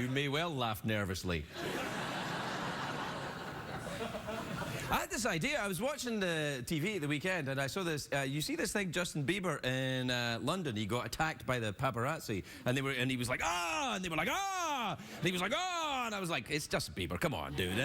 who may well laugh nervously. I had this idea. I was watching the TV at the weekend, and I saw this. You see this thing, Justin Bieber in London? He got attacked by the paparazzi, and he was like, ah, and they were like, ah, and he was like, ah, and I was like, it's Justin Bieber. Come on, dude.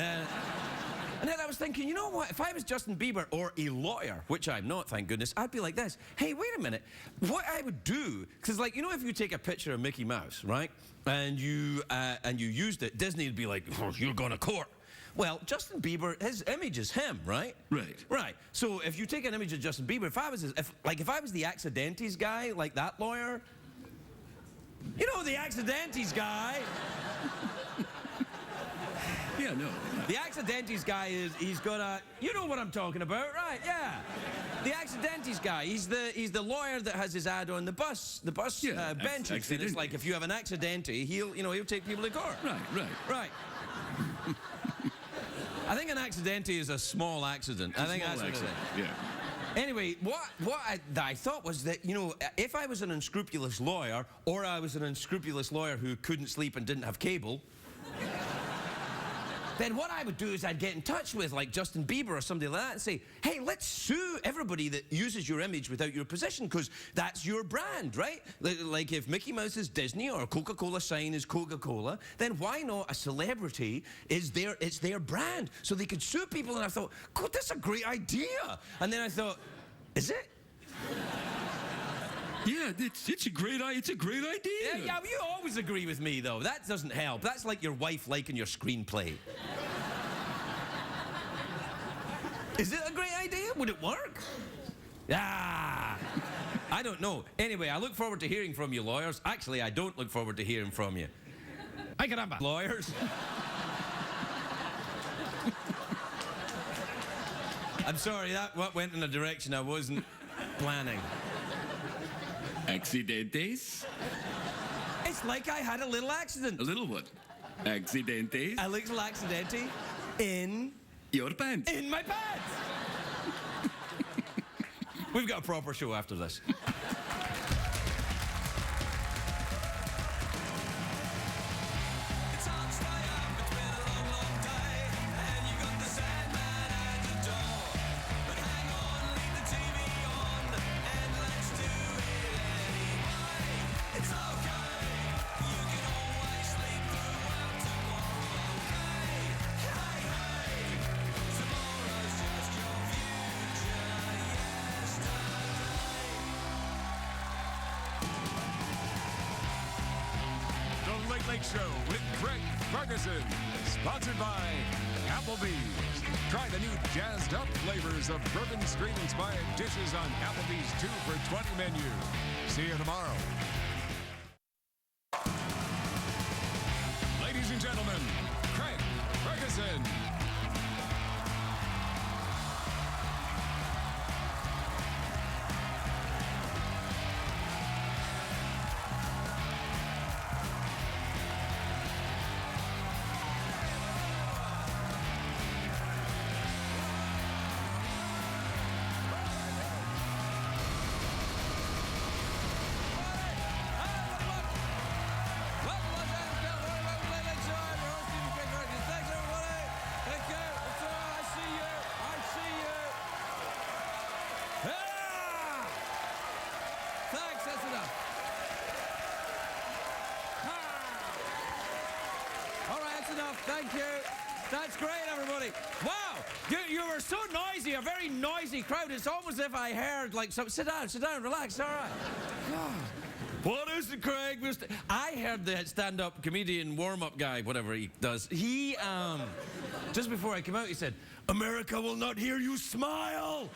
And then I was thinking, you know what? If I was Justin Bieber or a lawyer, which I'm not, thank goodness, I'd be like this. Hey, wait a minute. What I would do, because like, you know, if you take a picture of Mickey Mouse, right, and you used it, Disney would be like, oh, you're going to court. Well, Justin Bieber, his image is him, right? Right. Right. So if you take an image of Justin Bieber, if I was the Accidentes guy, like that lawyer, you know, the Accidentes guy. Yeah, no. The Accidentes guy he's got a, you know what I'm talking about, right? Yeah. The Accidentes guy, he's the lawyer that has his ad on the bus Yeah, benches. And it's like, if you have an accidente, he'll take people to court. Right. I think an accidente is a small accident. I think that's what it is. Yeah. Anyway, what I thought was that, you know, if I was an unscrupulous lawyer, or I was an unscrupulous lawyer who couldn't sleep and didn't have cable, then what I would do is I'd get in touch with, like, Justin Bieber or somebody like that and say, hey, let's sue everybody that uses your image without your permission, because that's your brand, right? Like, if Mickey Mouse is Disney or a Coca-Cola sign is Coca-Cola, then why not a celebrity it's their brand? So they could sue people, and I thought, God, that's a great idea. And then I thought, is it? Yeah, it's a great idea. Yeah, but you always agree with me, though. That doesn't help. That's like your wife liking your screenplay. Is it a great idea? Would it work? Ah, I don't know. Anyway, I look forward to hearing from you, lawyers. Actually, I don't look forward to hearing from you. Ay, caramba. Lawyers. I'm sorry, that went in a direction I wasn't planning. Accidentes? It's like I had a little accident. A little what? Accidentes? A little accidente in... Your pants. In my pants! We've got a proper show after this. Late Late Show with Craig Ferguson, sponsored by Applebee's. Try the new jazzed up flavors of Bourbon Street inspired dishes on Applebee's 2 for $20 menu. See you tomorrow. Ladies and gentlemen, Craig Ferguson. Thank you. That's great, everybody. Wow, you were so noisy, a very noisy crowd. It's almost as if I heard, like, sit down, relax, all right. God. What is it, Craig? I heard the stand-up comedian warm-up guy, whatever he does. He, just before I came out, he said, America will not hear you smile.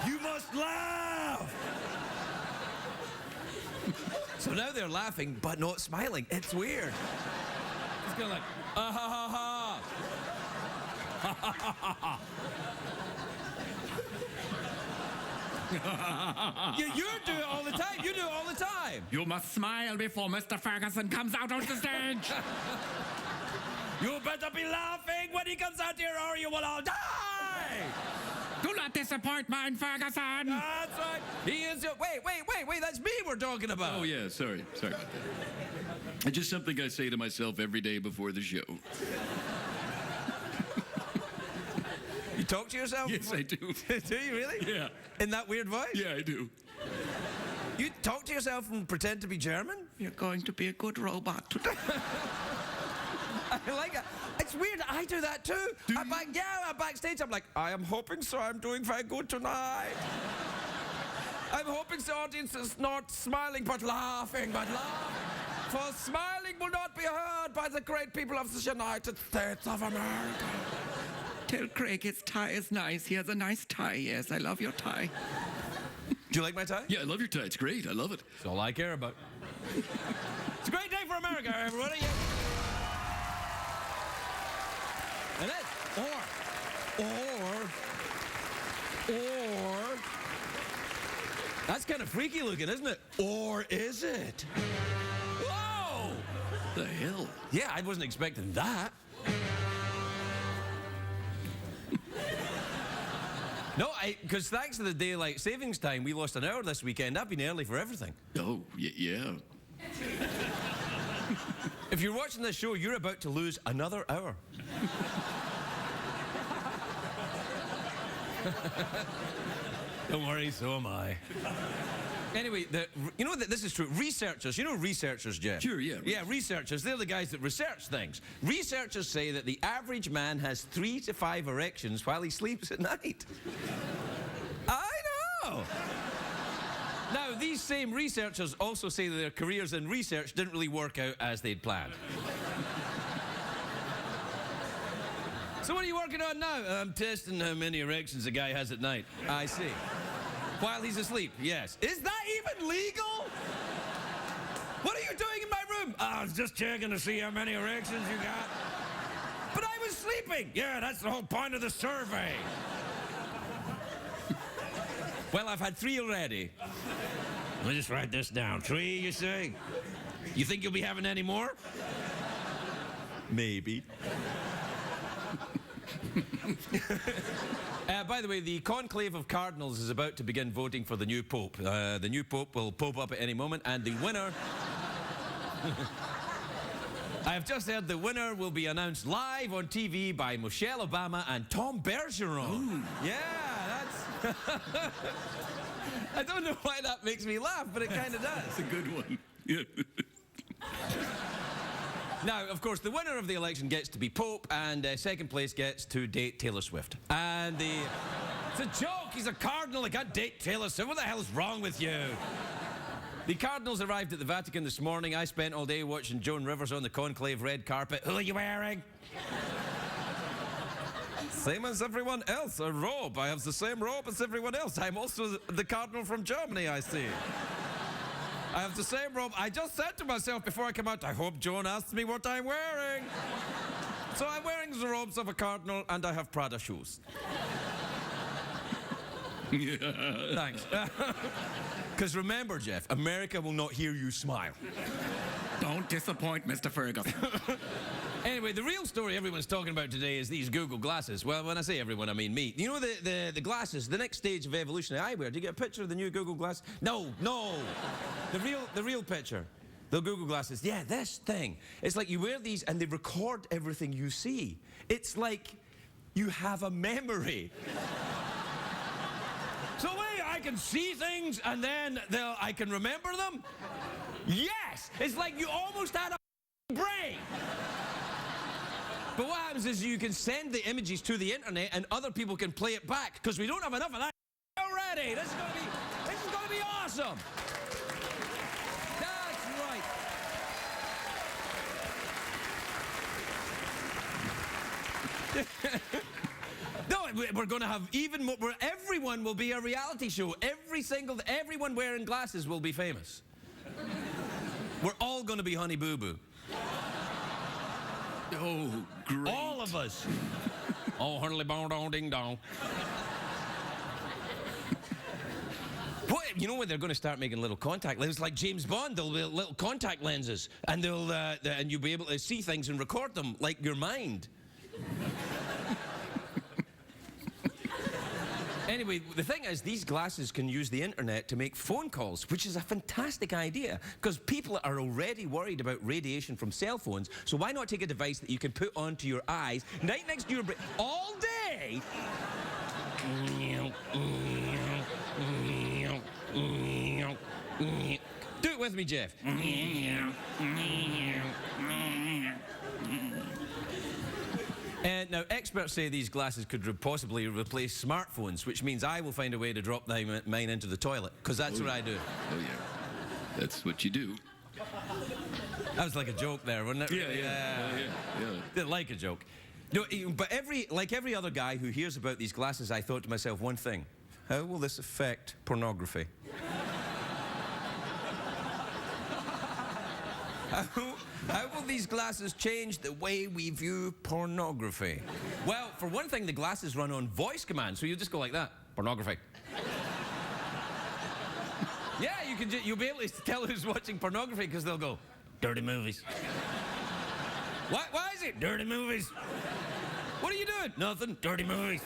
You must laugh. So now they're laughing, but not smiling. It's weird. It's kind of like, ha ha ha. Ha ha ha ha. You do it all the time. You do it all the time. You must smile before Mr. Ferguson comes out on the stage. You better be laughing when he comes out here or you will all die. Do not disappoint mine, Ferguson. That's right. He is. Wait. That's me we're talking about. Oh, yeah, sorry about that. It's just something I say to myself every day before the show. You talk to yourself? Yes, I do. Do you really? Yeah. In that weird voice? Yeah, I do. You talk to yourself and pretend to be German? You're going to be a good robot today. I like it. It's weird. I do that too. I'm backstage. I'm like, I am hoping so. I'm doing very good tonight. I'm hoping the audience is not smiling but laughing. For smiling will not be heard by the great people of the United States of America. Tell Craig his tie is nice. He has a nice tie, yes. I love your tie. Do you like my tie? Yeah, I love your tie. It's great. I love it. That's all I care about. It's a great day for America, everybody. And it's or. That's kind of freaky looking, isn't it? Or is it? Whoa! The hell? Yeah, I wasn't expecting that. No, because thanks to the daylight savings time, we lost an hour this weekend. I've been early for everything. Oh, yeah. If you're watching this show, you're about to lose another hour. Don't worry, so am I. Anyway, you know that this is true. Researchers, you know researchers, Jeff? Sure, yeah. Yeah, researchers, they're the guys that research things. Researchers say that the average man has 3 to 5 erections while he sleeps at night. I know! Now, these same researchers also say that their careers in research didn't really work out as they'd planned. So what are you working on now? I'm testing how many erections a guy has at night. I see. While he's asleep, yes. Is that even legal? What are you doing in my room? I was just checking to see how many erections you got. But I was sleeping. Yeah, that's the whole point of the survey. Well, I've had 3 already. Let me just write this down. 3, you say? You think you'll be having any more? Maybe. By the way, the conclave of cardinals is about to begin voting for the new pope. The new pope will pop up at any moment, and the winner... I have just heard the winner will be announced live on TV by Michelle Obama and Tom Bergeron. Ooh. Yeah, that's... I don't know why that makes me laugh, but it kind of does. That's a good one. Yeah. Now, of course, the winner of the election gets to be Pope, and second place gets to date Taylor Swift. And it's a joke. He's a cardinal. He can't date Taylor Swift. What the hell's wrong with you? The cardinals arrived at the Vatican this morning. I spent all day watching Joan Rivers on the conclave red carpet. Who are you wearing? Same as everyone else, a robe. I have the same robe as everyone else. I'm also the cardinal from Germany, I see. I have the same robe. I just said to myself before I come out, I hope Joan asks me what I'm wearing. So I'm wearing the robes of a cardinal, and I have Prada shoes. Thanks. Because remember, Jeff, America will not hear you smile. Don't disappoint Mr. Ferguson. Anyway, the real story everyone's talking about today is these Google glasses. Well, when I say everyone, I mean me. You know the glasses, the next stage of evolutionary eyewear. Do you get a picture of the new Google glass? No. The real picture. The Google glasses. Yeah, this thing. It's like you wear these and they record everything you see. It's like you have a memory. So wait, I can see things and then I can remember them? Yes! It's like you almost had a brain. But what happens is you can send the images to the internet and other people can play it back because we don't have enough of that already. This is gonna be awesome. That's right. No, we're going to have even more. Everyone will be a reality show. Everyone wearing glasses will be famous. We're all going to be Honey Boo Boo. Oh, great. All of us. Oh, hurly bong dong ding dong. What, you know when they're going to start making little contact lenses like James Bond? There'll be little contact lenses, and and you'll be able to see things and record them like your mind. Anyway, the thing is, these glasses can use the internet to make phone calls, which is a fantastic idea, because people are already worried about radiation from cell phones, so why not take a device that you can put onto your eyes, right next to your brain, all day? Do it with me, Jeff. And now, experts say these glasses could possibly replace smartphones, which means I will find a way to drop mine into the toilet, because that's what I do. Oh, yeah. That's what you do. That was like a joke there, wasn't it? Yeah. Didn't like a joke. No, but like every other guy who hears about these glasses, I thought to myself one thing. How will this affect pornography? How will these glasses change the way we view pornography? Well, for one thing, the glasses run on voice commands, so you just go like that. Pornography. Yeah, you'll be able to tell who's watching pornography because they'll go, dirty movies. Why is it? Dirty movies. What are you doing? Nothing. Dirty movies.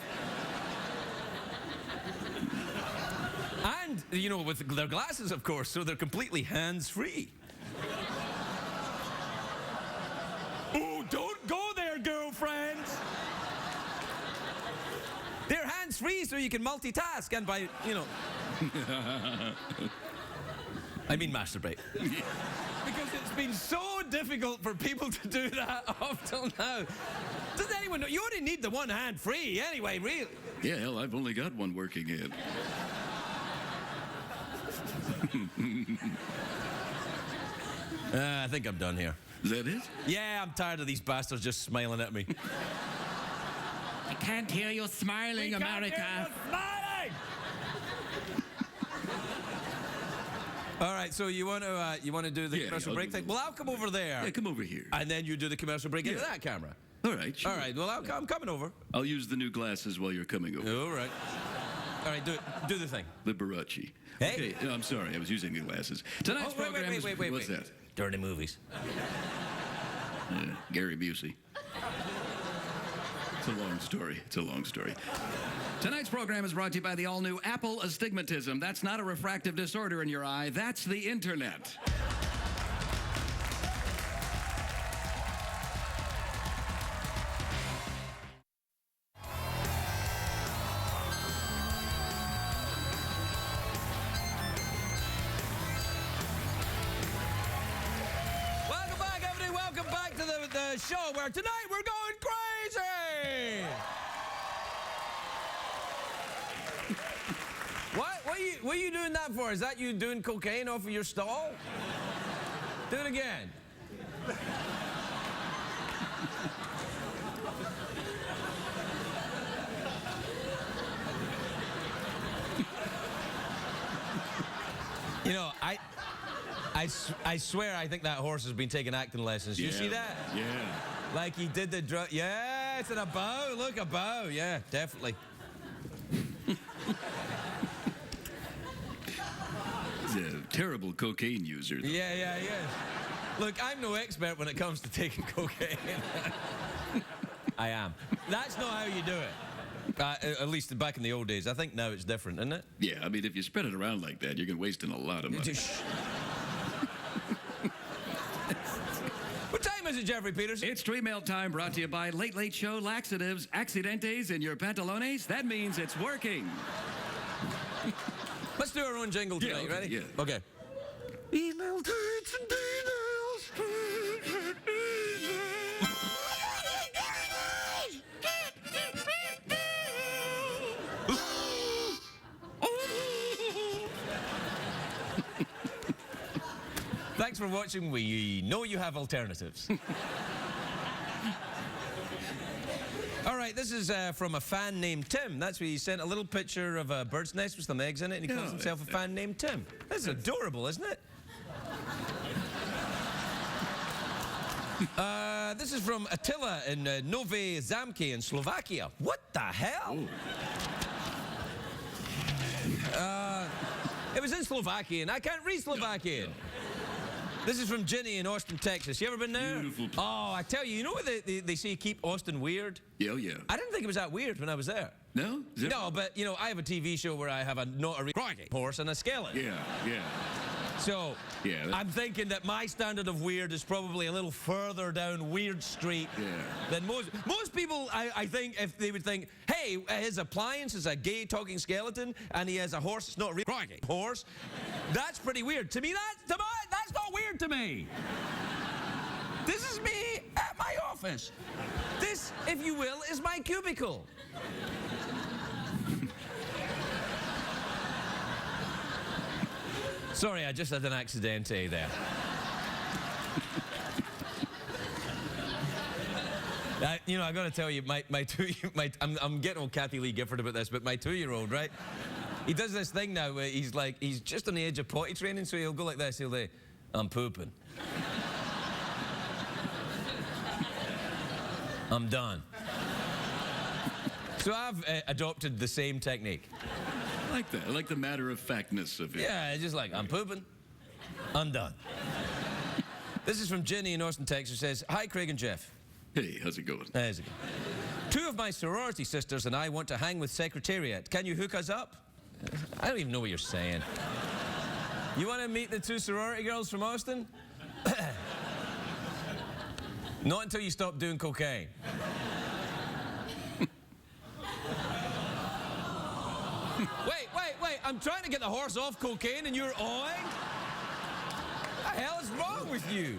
And, you know, with their glasses, of course, so they're completely hands-free. Oh, don't go there, girlfriends. They're hands-free so you can multitask and by, you know. I mean masturbate. Because it's been so difficult for people to do that up till now. Does anyone know? You only need the one hand free anyway, really. Yeah, hell, I've only got one working hand. I think I'm done here. Is that it? Yeah, I'm tired of these bastards just smiling at me. I can't hear you smiling, America. Smiling! All right, so you want to do the commercial I'll break do thing? Well, I'll come over there. Yeah, come over here. And then you do the commercial break into that camera. All right, sure. All right, well, I'm coming over. I'll use the new glasses while you're coming over. All right. All right, do the thing. Liberace. Hey. Okay, no, I'm sorry, I was using the glasses. Tonight's program is... What's that? Dirty movies. Gary Busey. It's a long story. Tonight's program is brought to you by the all-new Apple Astigmatism. That's not a refractive disorder in your eye. That's the internet. Welcome back, everybody. Welcome back to the show where tonight we're going crazy. What are you doing that for? Is that you doing cocaine off of your stall? Do it again. You know, I swear I think that horse has been taking acting lessons. You see that? Yeah. Like he did the drug. Yeah, it's in a bow. Look, a bow. Yeah, definitely. He's a terrible cocaine user. Though. Yeah. Look, I'm no expert when it comes to taking cocaine. I am. That's not how you do it. At least back in the old days. I think now it's different, isn't it? Yeah, I mean, if you spread it around like that, you're wasting a lot of money. What time is it, Jeffrey Peterson? It's Street Mail time, brought to you by Late Late Show Laxatives, Accidentes in your pantalones. That means it's working. Let's do our own jingle tonight. okay, Ready? yeah. Okay. Email tweets and Thanks for watching. We know you have alternatives. All right, this is from a fan named Tim. That's where he sent a little picture of a bird's nest with some eggs in it, and he calls himself a fan named Tim. That's adorable, isn't it? This is from Attila in Nové Zámky in Slovakia. What the hell? It was in Slovakian. I can't read Slovakian. This is from Ginny in Austin, Texas. You ever been there? Beautiful place. Oh, I tell you, you know what they say keep Austin weird? Yeah, yeah. I didn't think it was that weird when I was there. No? Is that- No, but, you know, I have a TV show where I have not a real horse and a skeleton. Yeah, yeah. So, Yeah, that- I'm thinking that my standard of weird is probably a little further down Weird Street Yeah. than most people. I think if they would think, hey, his appliance is a gay talking skeleton and he has a horse, it's not a real horse. That's pretty weird. To me, that's not weird to me. This is me at my office. This, if you will, is my cubicle. Sorry, I just had an accidente there. You know, I got to tell you, I'm getting old Kathy Lee Gifford about this, but my 2-year-old, right? He does this thing now where he's just on the edge of potty training, so he'll go like this. He'll say, I'm pooping. I'm done. So I've adopted the same technique. I like that. I like the matter-of-factness of it. Yeah, just like, I'm pooping, I'm done. This is from Ginny in Austin, Texas. Says, hi, Craig and Jeff. Hey, how's it going? How's it going? 2 of my sorority sisters and I want to hang with Secretariat. Can you hook us up? I don't even know what you're saying. You want to meet the 2 sorority girls from Austin? Not until you stop doing cocaine. Wait, I'm trying to get the horse off cocaine and you're awing? What the hell is wrong with you?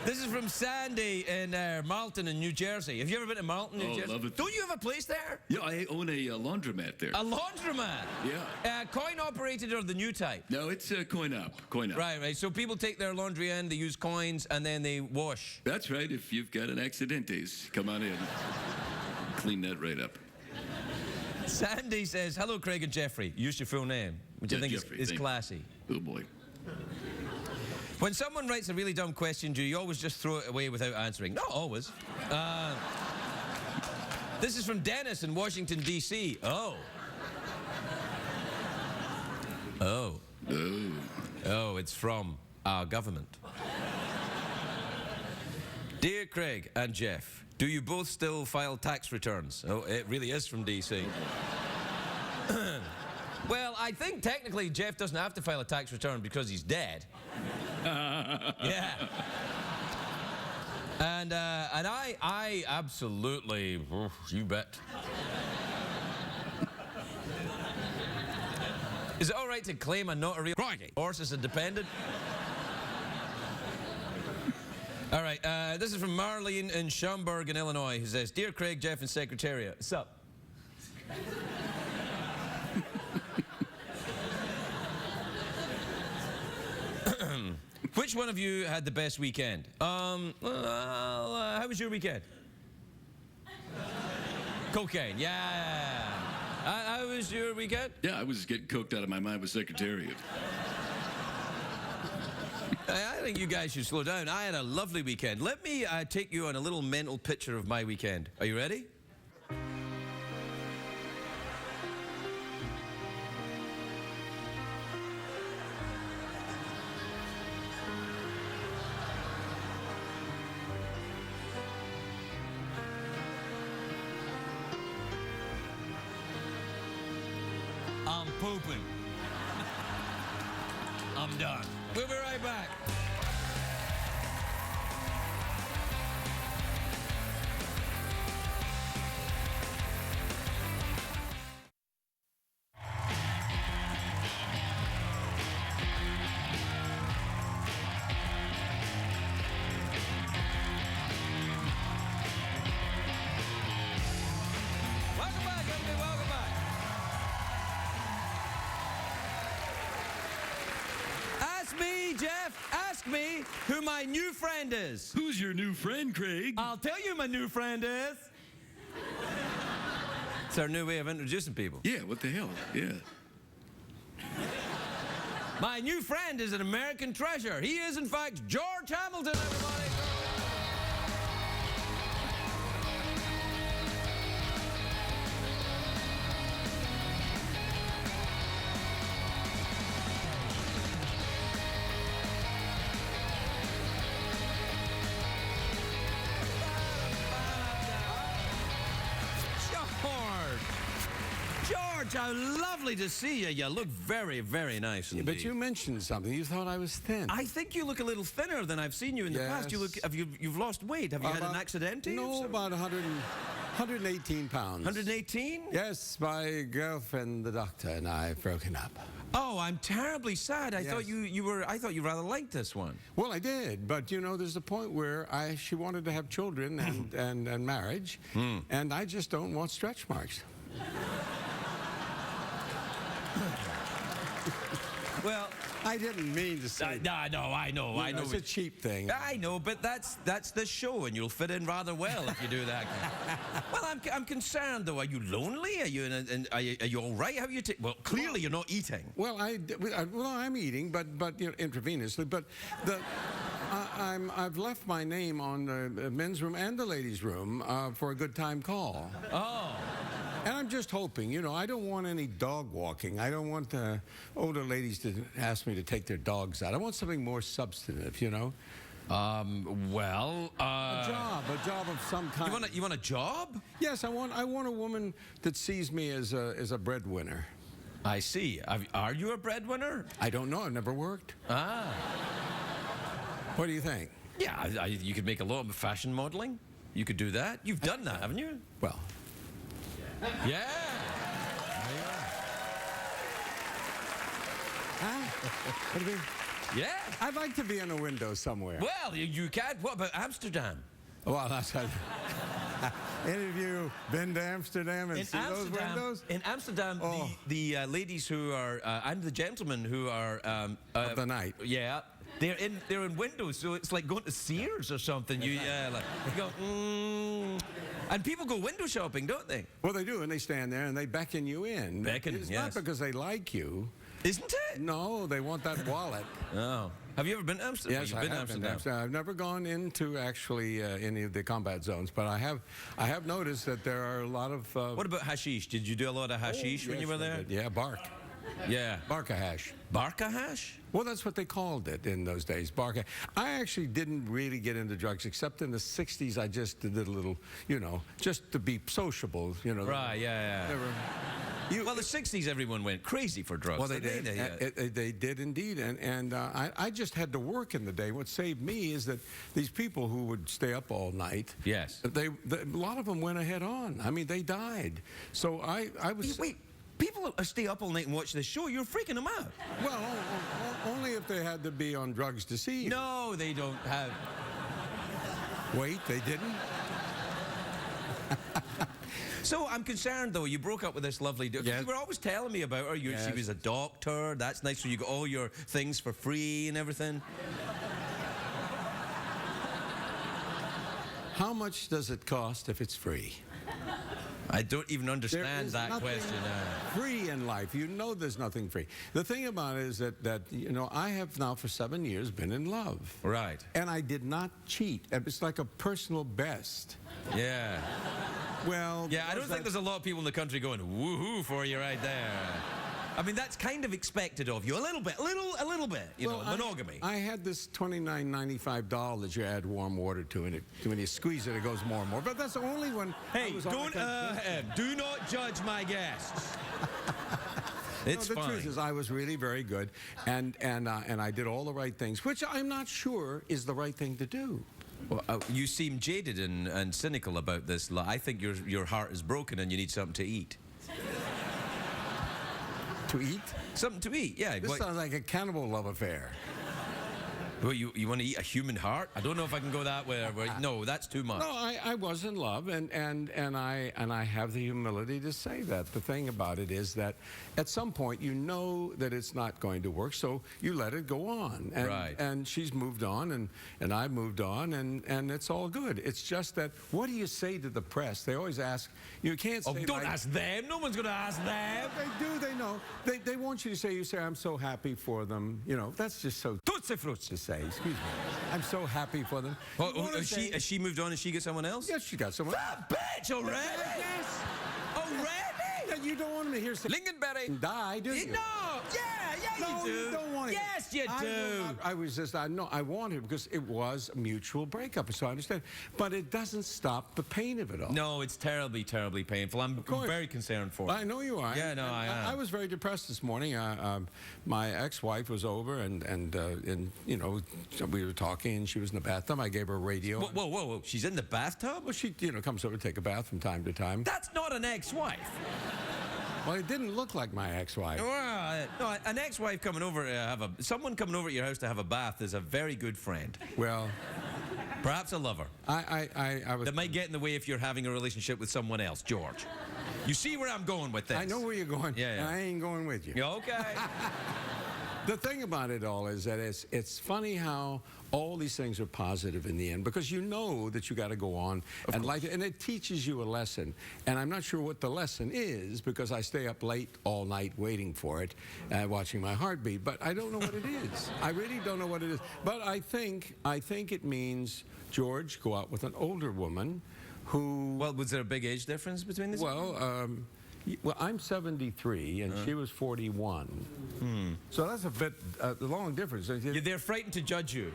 This is from Sandy in Marlton in New Jersey. Have you ever been to Marlton, New Jersey? Love it. Don't you have a place there? Yeah, I own a laundromat there. A laundromat? Yeah. Coin operated or the new type? No, it's coin up. Coin up. Right. So people take their laundry in, they use coins, and then they wash. That's right. If you've got an accidentes, come on in. Clean that right up. Sandy says, hello, Craig and Jeffrey. Use your full name, which I Yeah, think Jeffrey, is thank classy. Oh, boy. When someone writes a really dumb question, do you always just throw it away without answering? Not always. This is from Dennis in Washington, D.C. Oh, it's from our government. Dear Craig and Jeff, do you both still file tax returns? Oh, it really is from D.C. Well, I think technically Jeff doesn't have to file a tax return because he's dead. Yeah. And I absolutely, you bet. Is it all right to claim I'm not a real horse as a dependent? All right, this is from Marlene in Schaumburg in Illinois, who says, Dear Craig, Jeff, and Secretariat, what's up? Which one of you had the best weekend? How was your weekend? Cocaine, yeah. How was your weekend? Yeah, I was getting coked out of my mind with Secretariat. I think you guys should slow down. I had a lovely weekend. Let me take you on a little mental picture of my weekend. Are you ready? I'm pooping. I'm done. We'll be right back. Welcome back, everybody. Welcome back. Ask me, Jeff. Ask me who my new friend is. Who's your new friend, Craig? I'll tell you who my new friend is. It's our new way of introducing people. Yeah, what the hell? Yeah. My new friend is an American treasure. He is, in fact, George Hamilton, everybody. George, how lovely to see you. You look very, very nice indeed. But you mentioned something. You thought I was thin. I think you look a little thinner than I've seen you in the past. You look. You've lost weight. Have you had an accident? No, about 118 pounds. 118? Yes, my girlfriend, the doctor, and I have broken up. Oh, I'm terribly sad. I Yes. thought I thought you rather liked this one. Well, I did, but you know, there's a point where she wanted to have children and marriage, and I just don't want stretch marks. Well, I didn't mean to say. no, I know. It's a cheap thing. I know, but that's the show, and you'll fit in rather well if you do that. Well, I'm concerned though. Are you lonely? Are you are you all right? How are you? Well, clearly you're not eating. Well, I'm eating, but you know, intravenously. But I've left my name on the men's room and the ladies' room for a good time call. Oh. And I'm just hoping, you know, I don't want any dog walking. I don't want older ladies to ask me to take their dogs out. I want something more substantive, you know. Well, A job of some kind. You want a job? Yes, I want a woman that sees me as a breadwinner. I see. Are you a breadwinner? I don't know. I've never worked. Ah. What do you think? Yeah, you could make a lot of fashion modeling. You could do that. You've done that, haven't you? Well, Yeah. what do you mean? Yeah. I'd like to be in a window somewhere. Well, you can't. What about Amsterdam? Well, that's any of you been to Amsterdam and see those windows? In Amsterdam, Oh. the ladies who are and the gentlemen who are Of the night. Yeah. They're in windows, so it's like going to Sears or something. You go, and people go window shopping, don't they? Well, they do, and they stand there and they beckon you in. Beckon, It's yes. not because they like you. Isn't it? No, they want that wallet. Oh. Have you ever been to Amsterdam? Yes, You've I been to have been Amsterdam. to Amsterdam. I've never gone into actually any of the combat zones, but I have noticed that there are a lot of. What about hashish? Did you do a lot of hashish when yes, you were I there? did. Yeah, bark. Yeah. Barca hash. Barca hash? Well, that's what they called it in those days, barca. I actually didn't really get into drugs, except in the 60s. I just did a little, you know, just to be sociable, you know. Right, yeah. Well, the 60s, everyone went crazy for drugs. Well, they did. Yeah. They did indeed, and I just had to work in the day. What saved me is that these people who would stay up all night. Yes. A lot of them went ahead on. I mean, they died. So I was. Wait, people stay up all night and watch this show. You're freaking them out. Well, only if they had to be on drugs to see you. No, they don't have. Wait, they didn't. So I'm concerned, though. You broke up with this lovely. Yes. You were always telling me about her. She Yes. was a doctor. That's nice. So you got all your things for free and everything. How much does it cost if it's free? I don't even There understand is that nothing question. free in life. You know there's nothing free. The thing about it is that you know, I have now for 7 years been in love. Right. And I did not cheat. It's like a personal best. Yeah. Well, Yeah, I don't because think there's a lot of people in the country going woohoo for you right there. I mean, that's kind of expected of you. A little bit. You know, monogamy. I had this $29.95 doll that you add warm water to, and when you squeeze it, it goes more and more. But that's the only one. Hey, I was on don't the do not judge my guests. It's no, the fine. truth is, I was really very good, and I did all the right things, which I'm not sure is the right thing to do. Well, you seem jaded and cynical about this. I think your heart is broken and you need something to eat. To eat? Something to eat, yeah. This sounds like a cannibal love affair. Well, you want to eat a human heart? I don't know if I can go that way. No, that's too much. No, I was in love, and I have the humility to say that. The thing about it is that at some point you know that it's not going to work, so you let it go on. And, Right. And she's moved on, and I moved on, and it's all good. It's just that, what do you say to the press? They always ask, you can't say. Oh, don't ask them. No one's going to ask them. They do, they know. They want you to say, I'm so happy for them. You know, that's just so tutsi fruits to say. Excuse me. I'm so happy for them. Well, You wanna has she moved on and she got someone else? Yes, she got someone. That bitch already? Yes. Already? Yeah, you don't want them to hear Lingonberry. die, do you? No. Yeah, No, you do. you don't want wanted. Yes, you I do. will not- I was just. I wanted because it was a mutual breakup, so I understand. But it doesn't stop the pain of it all. No, it's terribly, terribly painful. I'm course. very concerned for you. I know you are. Yeah, no, I am. I was very depressed this morning. My ex-wife was over, and you know, we were talking, and she was in the bathtub. I gave her a radio. Whoa, whoa, whoa, whoa. She's in the bathtub? Well, she, you know, comes over to take a bath from time to time. That's not an ex-wife. Well, it didn't look like my ex-wife. Well, no, an ex-wife coming over to someone coming over at your house to have a bath is a very good friend. Well, Perhaps a lover. I was. That might get in the way if you're having a relationship with someone else, George. You see where I'm going with this? I know where you're going. Yeah, yeah. And I ain't going with you. Yeah, okay. The thing about it all is that it's funny how all these things are positive in the end, because you know that you got to go on and like it, and it teaches you a lesson. And I'm not sure what the lesson is, because I stay up late all night waiting for it, watching my heartbeat. But I don't know what it is. I really don't know what it is. But I think it means, George, go out with an older woman who. Well, was there a big age difference between these? Well, I'm 73 and she was 41. So that's a bit long difference. They're frightened to judge you.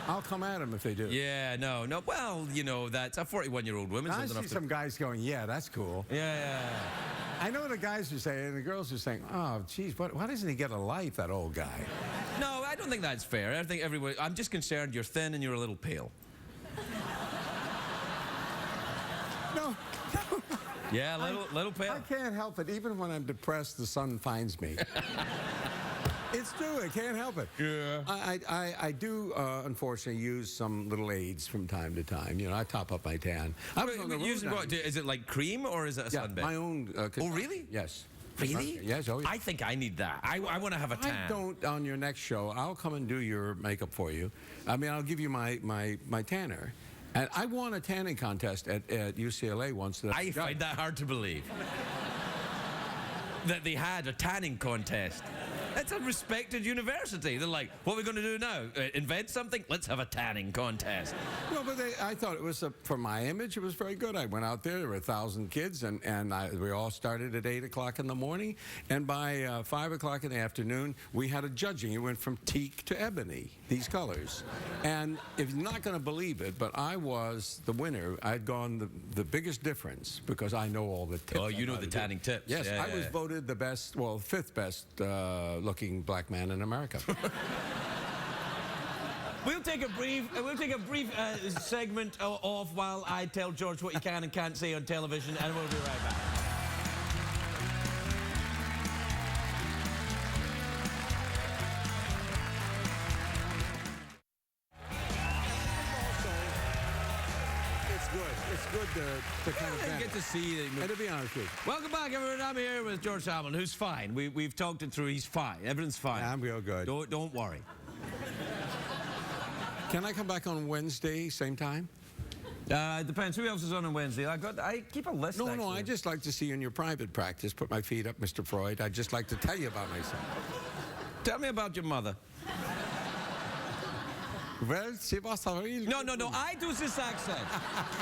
I'll come at them if they do. Yeah, no. Well, you know, that's a 41-year-old woman. I see some guys going, yeah, that's cool. Yeah. I know the guys are saying, and the girls are saying, oh, geez, why doesn't he get a life, that old guy? No, I don't think that's fair. I think everyone. I'm just concerned you're thin and you're a little pale. No. Yeah, little pale. I can't help it. Even when I'm depressed, the sun finds me. It's true. I can't help it. Yeah. I do, unfortunately, use some little aids from time to time. You know, I top up my tan. I was on the road Using now. what? Is it like cream or is it a Yeah, sunbed? my own. Oh, really? Yes. Really? Yes. Oh, yeah. I think I need that. I want to have a tan. I don't. On your next show, I'll come and do your makeup for you. I mean, I'll give you my tanner. And I won a tanning contest at UCLA once. I find that hard to believe. That they had a tanning contest. It's a respected university. They're like, what are we going to do now? Invent something? Let's have a tanning contest. Well, but I thought it was, for my image, it was very good. I went out there were 1,000 kids, and we all started at 8 o'clock in the morning. And by 5 o'clock in the afternoon, we had a judging. It went from teak to ebony, these colors. And if you're not going to believe it, but I was the winner. I'd gone the biggest difference because I know all the tips. Oh, you know the tanning tips. Yes, Yeah, I was voted the best, well, 5th best looking black man in America. We'll take a brief segment off while I tell George what you can and can't say on television, and we'll be right back. It's good to kind of I get to see that. And to be honest with you, Welcome back, everyone. I'm here with George Hamilton, who's fine. We've talked it through. He's fine. Everything's fine. I'm real good. Don't worry. Can I come back on Wednesday, same time? It depends. Who else is on Wednesday? I keep a list. No, actually. I just like to see you in your private practice. Put my feet up, Mr. Freud. I'd just like to tell you about myself. Tell me about your mother. Well, she was a real... No. I do this accent.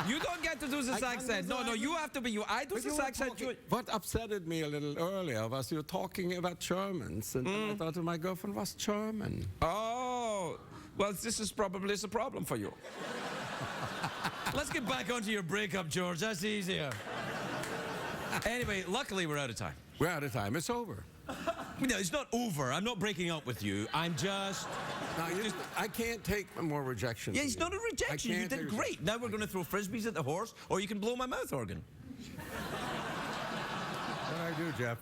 You don't get to do this I accent. can't do No, that. you have to be you. I do But you this were accent. talking- What upsetted me a little earlier was you were talking about Germans, and I thought my girlfriend was German. Oh, well, this is probably a problem for you. Let's get back onto your breakup, George. That's easier. Anyway, luckily we're out of time. We're out of time. It's over. No, it's not over. I'm not breaking up with you. I'm just... Now, I can't take more rejection. Yeah, from it's you. not a rejection. I You can't did take great. Now we're going to throw frisbees at the horse, or you can blow my mouth organ. What do I do, Jeff?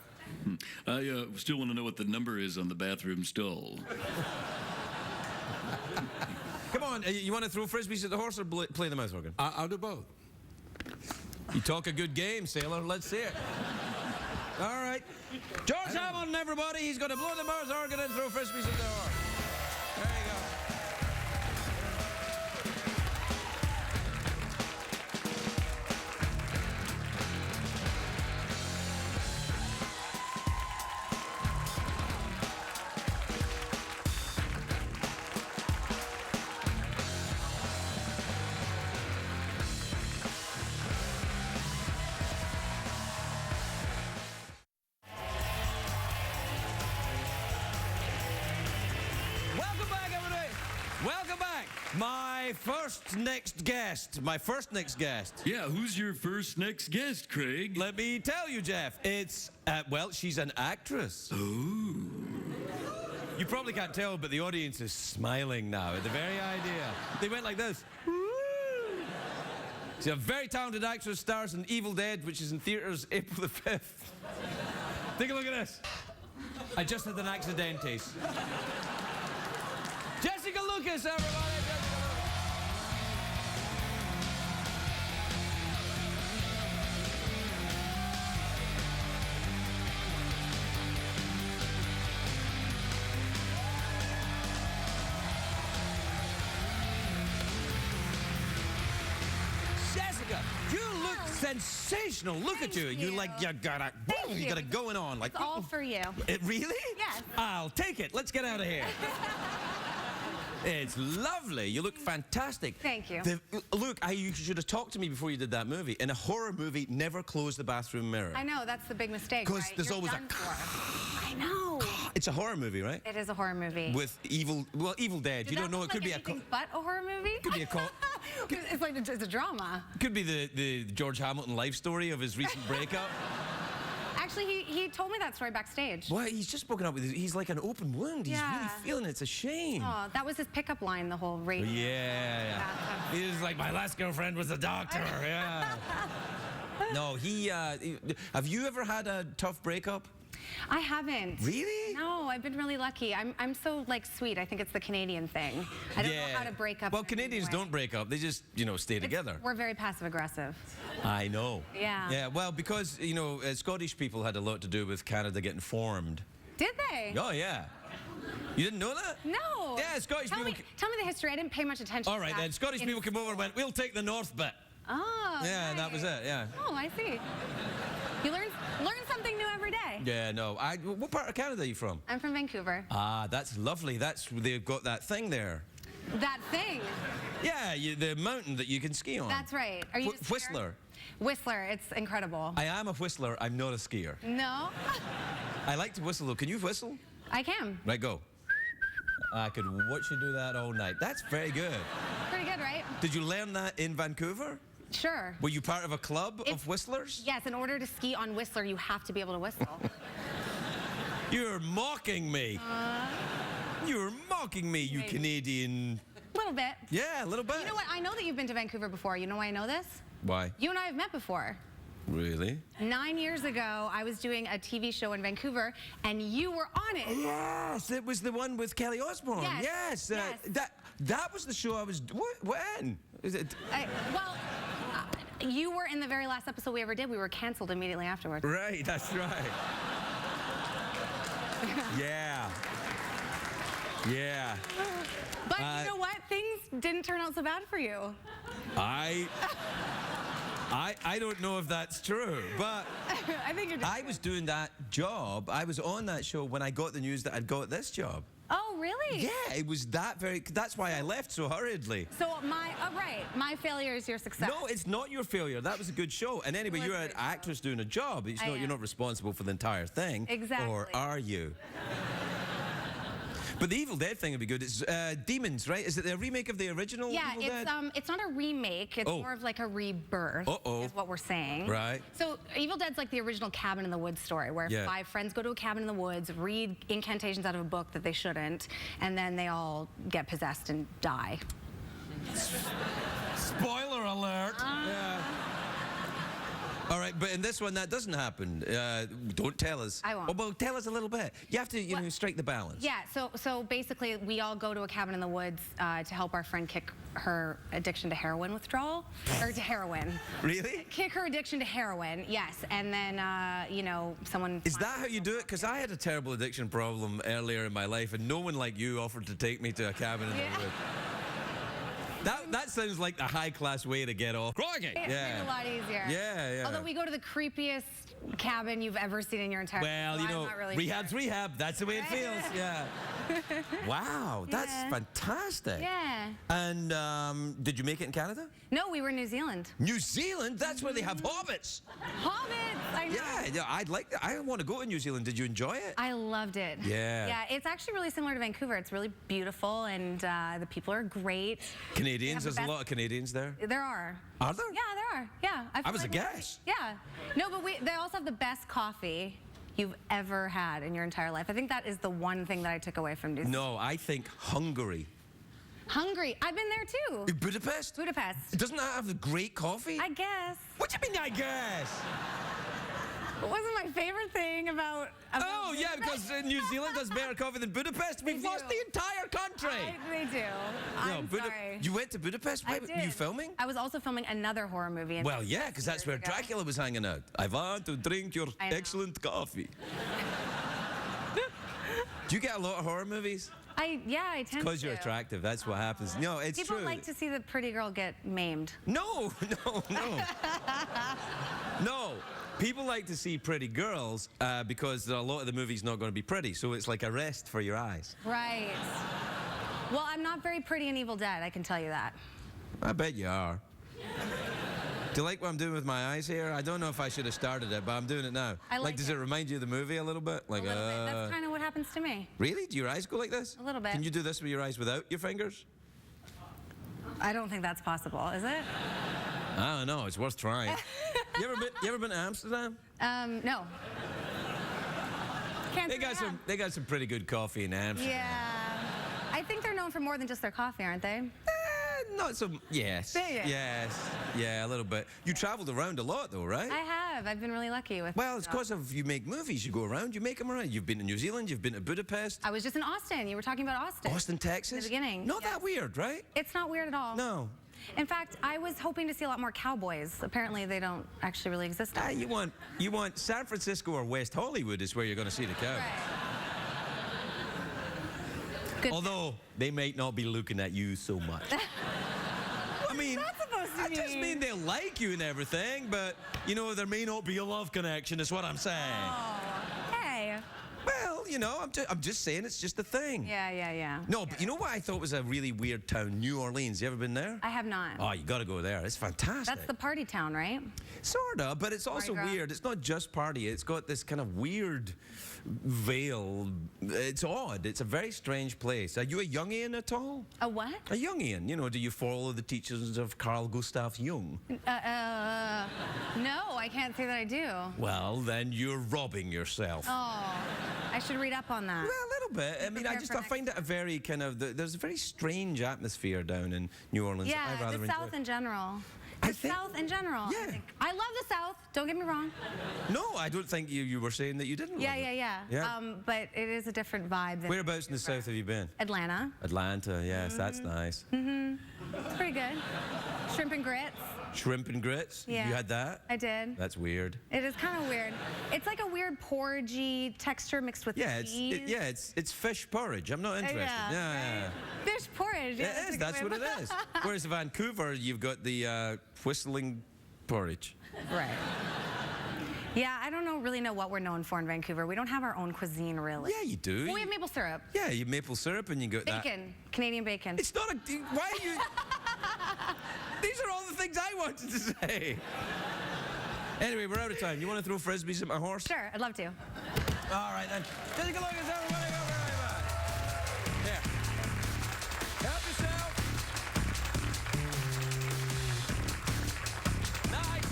I still want to know what the number is on the bathroom stall. Come on, you want to throw frisbees at the horse or play the mouth organ? I'll do both. You talk a good game, sailor. Let's see it. All right. George Hamilton, everybody. He's going to blow the mouth organ and throw frisbees at the horse. There you go. My first next guest. Yeah, who's your first next guest, Craig? Let me tell you, Jeff. It's, well, she's an actress. Oh. You probably can't tell, but the audience is smiling now at the very idea. They went like this. She's a very talented actress, stars in Evil Dead, which is in theaters April the 5th. Take a look at this. I just had an accidentes. Jessica Lucas, everybody! Jessica, you look sensational. Look at you. You like, you got it going on. Like, It's all for you. It really? Yes. I'll take it. Let's get out of here. It's lovely. You look fantastic. Thank you. Look, you should have talked to me before you did that movie. In a horror movie, never close the bathroom mirror. I know, that's the big mistake, 'Cause right? there's You're always a done for. I know. It's a horror movie, right? It is a horror movie. With Evil Dead. You don't know. It could be a but a horror movie? Could be a It's like it's a drama. could be the George Hamilton life story of his recent breakup. Actually, he told me that story backstage. Well, he's just broken up with. He's like an open wound. He's really feeling it. It's a shame. Oh, that was his pickup line, the whole rape. Yeah. He was like, my last girlfriend was a doctor. Yeah. No, have you ever had a tough breakup? I haven't. Really? No, I've been really lucky. I'm so like sweet. I think it's the Canadian thing. I don't know how to break up. Well, in any Canadians way. don't break up. They just, stay together. We're very passive aggressive. I know. Yeah. Yeah, well, because, Scottish people had a lot to do with Canada getting formed. Did they? Oh, yeah. You didn't know that? No. Yeah, Scottish tell people... Tell me the history. I didn't pay much attention All to right, that then. Scottish people came over and went, we'll take the north bit. Oh, Yeah, that was it, yeah. Oh, I see. You learn something new every day. Yeah, no. What part of Canada are you from? I'm from Vancouver. Ah, that's lovely. They've got that thing there. That thing. Yeah, the mountain that you can ski on. That's right. Are you a skier? Whistler. Whistler. It's incredible. I am a whistler. I'm not a skier. No. I like to whistle, though. Can you whistle? I can. Right, go. I could watch you do that all night. That's very good. Pretty good, right? Did you learn that in Vancouver? Sure. Were you part of a club of whistlers? Yes, in order to ski on Whistler, you have to be able to whistle. You're mocking me. You're mocking me, you Canadian. A little bit. Yeah, a little bit. You know what? I know that you've been to Vancouver before. You know why I know this? Why? You and I have met before. Really? 9 years ago, I was doing a TV show in Vancouver, and you were on it. Yes, it was the one with Kelly Osbourne. Yes, yes. That was the show I was. When? Is it? You were in the very last episode we ever did. We were canceled immediately afterwards. Right, that's right. Yeah. Yeah. But you know what? Things didn't turn out so bad for you. I don't know if that's true, but I think you're just I was doing that job. I was on that show when I got the news that I'd got this job. Oh, really? Yeah, it was that's why I left so hurriedly. So my failure is your success. No, it's not your failure. That was a good show. And anyway, It was you're a an good actress doing a job. You're not responsible for the entire thing. Exactly. Or are you? But the Evil Dead thing would be good. It's Demons, right? Is it a remake of the original Yeah, Evil Dead? it's not a remake. It's more of like a rebirth. Is what we're saying. Right. So Evil Dead's like the original Cabin in the Woods story, where 5 friends go to a cabin in the woods, read incantations out of a book that they shouldn't, and then they all get possessed and die. Spoiler alert. Yeah. All right, but in this one, that doesn't happen. Don't tell us. I won't. Well, tell us a little bit. You have to, strike the balance. Yeah, so basically, we all go to a cabin in the woods to help our friend kick her addiction to heroin withdrawal, or to heroin. Really? Kick her addiction to heroin, yes, and then, someone... Is that how you do it? Because I had a terrible addiction problem earlier in my life, and no one like you offered to take me to a cabin in the woods. That sounds like the high-class way to get off. Crikey! It made it a lot easier. Yeah. Although we go to the creepiest cabin you've ever seen in your entire life. Well, you So know, I'm not really rehab's sure. rehab. That's the way it feels. Yeah. Wow, that's Yeah. fantastic. Yeah. And did you make it in Canada? No, we were in New Zealand. New Zealand? That's where they have hobbits. Hobbits, I know. Yeah, I'd like that. I want to go to New Zealand. Did you enjoy it? I loved it. Yeah. Yeah, it's actually really similar to Vancouver. It's really beautiful, and the people are great. Canadians, They have there's the a best- lot of Canadians there. There are. Are there? Yeah, there are. Yeah. I feel was a we're- guess. Yeah. No, but they also have the best coffee you've ever had in your entire life. I think that is the one thing that I took away from New Zealand. No, I think Hungary. Hungry. I've been there too. Budapest? Budapest. Doesn't that have the great coffee? I guess. What do you mean, I guess? It wasn't my favorite thing about Oh, yeah, because New Zealand has better coffee than Budapest. We've They lost do. the entire country. They do. I'm sorry. You went to Budapest? I Were did. you filming? I was also filming another horror movie. in Well, yeah, Budapest because that's where years ago. Dracula was hanging out. I want to drink your I know. excellent coffee. Do you get a lot of horror movies? I tend to. Because you're attractive, that's what happens. No, it's People true. like to see the pretty girl get maimed. No. No. People like to see pretty girls because a lot of the movie's not going to be pretty, so it's like a rest for your eyes. Right. Well, I'm not very pretty in Evil Dead, I can tell you that. I bet you are. Do you like what I'm doing with my eyes here? I don't know if I should have started it, but I'm doing it now. I like does it. it remind you of the movie a little bit? Like, A little bit. That's kind of what happens to me. Really? Do your eyes go like this? A little bit. Can you do this with your eyes without your fingers? I don't think that's possible, is it? I don't know. It's worth trying. You ever been to Amsterdam? No. Can't They say got I some. have. They got some pretty good coffee in Amsterdam. Yeah. I think they're known for more than just their coffee, aren't they? Not so. Yes. Yeah. Yes. Yeah, a little bit. You traveled around a lot, though, right? I have. I've been really lucky with. Well, it's because of you make movies. You go around. You make them around. You've been to New Zealand. You've been to Budapest. I was just in Austin. You were talking about Austin. Austin, Texas. In the beginning. Not yes. that weird, right? It's not weird at all. No. In fact, I was hoping to see a lot more cowboys. Apparently, they don't actually really exist. Ah, you want San Francisco or West Hollywood is where you're going to see the cow. Good. Although they might not be looking at you so much. I mean, What's that supposed to I just mean they like you and everything, but you know there may not be a love connection. Is what I'm saying. Oh, hey. Well, you know, I'm just saying it's just a thing. Yeah. No, but you know what I thought was a really weird town? New Orleans. You ever been there? I have not. Oh, you got to go there. It's fantastic. That's the party town, right? Sort of, but it's also Mardi Gras. weird. It's not just party. It's got this kind of weird veil. It's odd. It's a very strange place. Are you a Jungian at all? A what? A Jungian. You know, do you follow the teachings of Carl Gustav Jung? No, I can't say that I do. Well, then you're robbing yourself. Oh, I should read up on that. Well, a little bit. I mean, Prepare for I find it a very kind of, there's a very strange atmosphere down in New Orleans that I Yeah, rather the enjoy. South in general. I The think- South in general. Yeah. I love the South. Don't get me wrong. No, I don't think you were saying that you didn't love it. Yeah. But it is a different vibe than Whereabouts in the South have you been? Atlanta. Atlanta, yes, that's nice. It's pretty good. Shrimp and grits. Shrimp and grits? Yeah. You had that? I did. That's weird. It is kind of weird. It's like a weird porridgey texture mixed with cheese. It's fish porridge. I'm not interested. Yeah. Fish porridge. Yeah, It is. a That's good what way it is. Whereas in Vancouver, you've got the whistling porridge. Right. Yeah, I don't really know what we're known for in Vancouver. We don't have our own cuisine, really. Yeah, you do. Well, we have maple syrup. Yeah, you have maple syrup and you got that. Bacon. Canadian bacon. It's not a. Why are you? These are all the things I wanted to say. Anyway, we're out of time. You want to throw frisbees at my horse? Sure, I'd love to. All right, then. Take a look at everybody. Go very much. Here. Help yourself. Nice.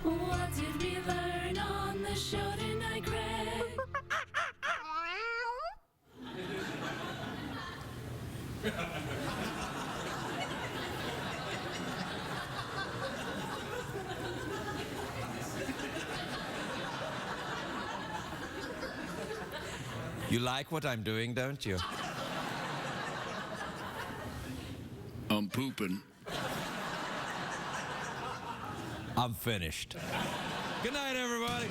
What did we learn on the show tonight, Greg? You like what I'm doing, don't you? I'm pooping. I'm finished. Good night, everybody.